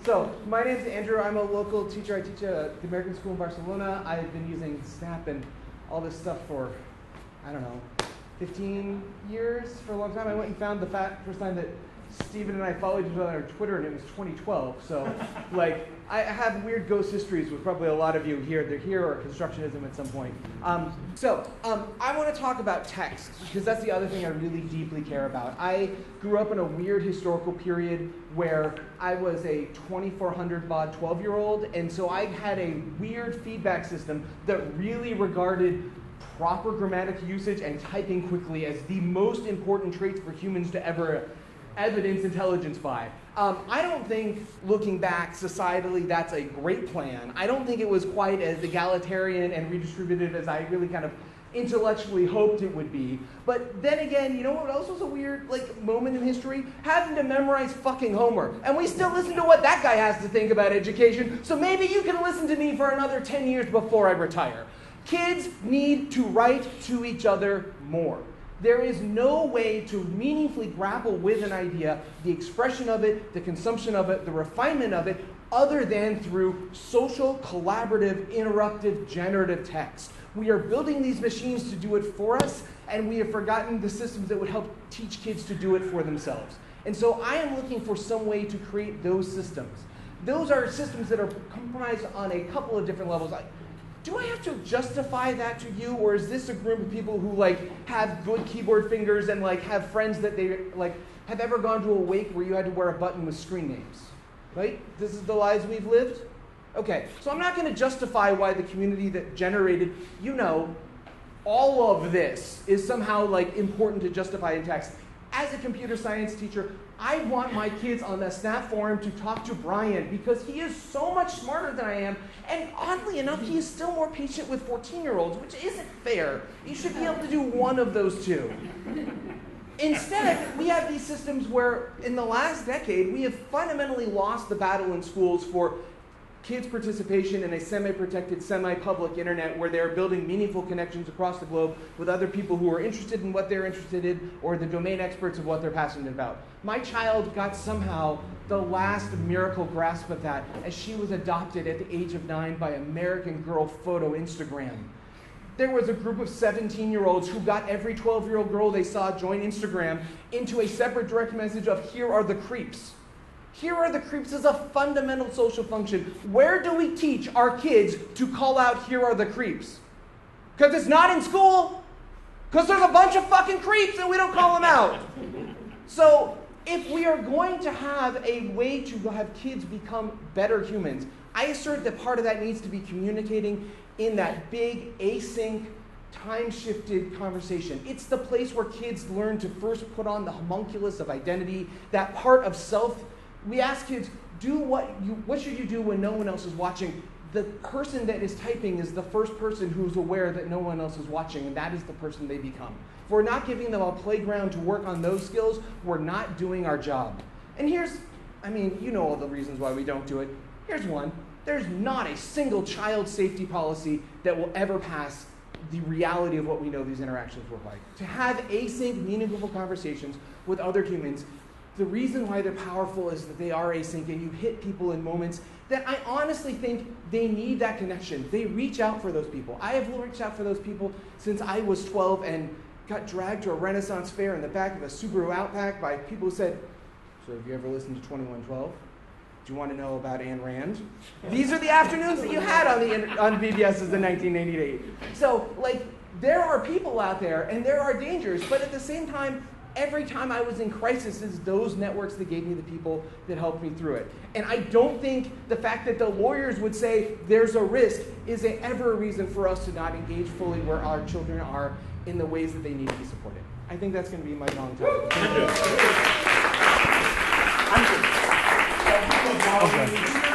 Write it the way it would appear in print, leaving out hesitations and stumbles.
So, my name's Andrew. I'm a local teacher. I teach at the American School in Barcelona. I've been using Snap and all this stuff for, I don't know, 15 years, for a long time. I went and found the first time that Steven and I followed each other on Twitter, and it was 2012. So, like, I have weird ghost histories with probably a lot of you here. They're here, or constructionism at some point. I want to talk about text, because that's the other thing I really deeply care about. I grew up in a weird historical period where I was a 2400 baud 12-year-old, and so I had a weird feedback system that really regarded proper grammatic usage and typing quickly as the most important traits for humans to ever evidence intelligence by. I don't think, looking back societally, that's a great plan. I don't think it was quite as egalitarian and redistributive as I really kind of intellectually hoped it would be. But then again, you know what else was a weird moment in history? Having to memorize fucking Homer. And we still listen to what that guy has to think about education, so maybe you can listen to me for another 10 years before I retire. Kids need to write to each other more. There is no way to meaningfully grapple with an idea, the expression of it, the consumption of it, the refinement of it, other than through social, collaborative, interruptive, generative text. We are building these machines to do it for us, and we have forgotten the systems that would help teach kids to do it for themselves. And so I am looking for some way to create those systems. Those are systems that are comprised on a couple of different levels. Do I have to justify that to you, or is this a group of people who have good keyboard fingers and have friends that they have ever gone to a wake where you had to wear a button with screen names? Right? This is the lives we've lived? Okay, so I'm not going to justify why the community that generated, all of this is somehow important to justify in text. As a computer science teacher, I want my kids on the Snap forum to talk to Brian because he is so much smarter than I am, and oddly enough, he is still more patient with 14-year-olds, which isn't fair. You should be able to do one of those two. Instead, we have these systems where, in the last decade, we have fundamentally lost the battle in schools for kids' participation in a semi-protected, semi-public internet where they're building meaningful connections across the globe with other people who are interested in what they're interested in or the domain experts of what they're passionate about. My child got somehow the last miracle grasp of that as she was adopted at the age of 9 by American Girl Photo Instagram. There was a group of 17-year-olds who got every 12-year-old girl they saw join Instagram into a separate direct message of "Here are the creeps." Here are the creeps is a fundamental social function. Where do we teach our kids to call out "here are the creeps"? Because it's not in school. Because there's a bunch of fucking creeps and we don't call them out. So if we are going to have a way to have kids become better humans, I assert that part of that needs to be communicating in that big async, time-shifted conversation. It's the place where kids learn to first put on the homunculus of identity, that part of self. We ask kids, what should you do when no one else is watching? The person that is typing is the first person who's aware that no one else is watching, and that is the person they become. If we're not giving them a playground to work on those skills, we're not doing our job. And you know all the reasons why we don't do it. Here's one. There's not a single child safety policy that will ever pass the reality of what we know these interactions look like. To have async, meaningful conversations with other humans, the reason why they're powerful is that they are async, and you hit people in moments that I honestly think they need that connection. They reach out for those people. I have reached out for those people since I was 12 and got dragged to a Renaissance fair in the back of a Subaru Outback by people who said, "So have you ever listened to 2112? Do you want to know about Ayn Rand?" These are the afternoons that you had on BBSs in 1988. So, there are people out there, and there are dangers, but at the same time, every time I was in crisis, it's those networks that gave me the people that helped me through it. And I don't think the fact that the lawyers would say there's a risk is ever a reason for us to not engage fully where our children are in the ways that they need to be supported. I think that's going to be my long time. Thank you.